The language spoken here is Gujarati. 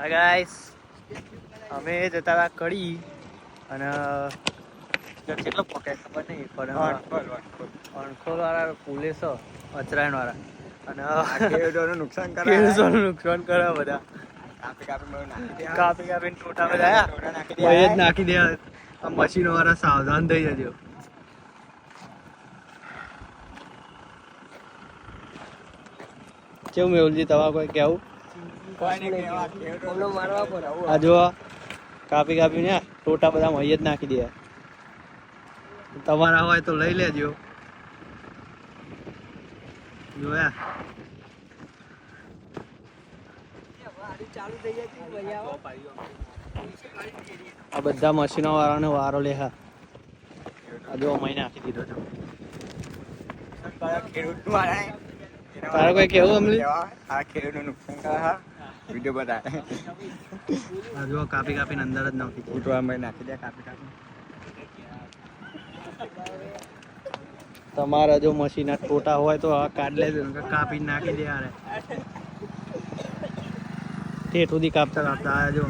હાય ગાઈસ, અમે જતા હતા કડી અને કેટલો પકડે ખબર નહીં પણ અણખોલ વાળા પોલીસ અચરાયણ વાળા અને ખેડૂતોનું નુકસાન કરે. ખેડૂતોનું નુકસાન કરે બધા. કાપીને ટોટા બધા નાખી દે. આ મશીનો વાળા સાવધાન થઈ જજો. કેવું મેહુલજી તમારે કોઈ કેવું? આ જો કાપીને ટોટા બધા મહી જ નાખી દે. તમારા હોય તો લઈ લેજો. જોયા આ બધા મશીનો વાળાને વારો લે. હા આ જો મહી નાખી દીધો છો. તારે કોઈ કેવું અમલી? આ ખેડૂતનું નુકસાન કરે. હા વિડીયો બતાવે. આ જો કાપીને અંદર જ નાખી દે. ઉઠવામાં નાખી દે કાપી. તમારા જો મશીન ટોટા હોય તો કાઢ લેજો, કાપીને નાખી દે. યાર ઠેઠ સુધી કાપતા આવ્યા જો.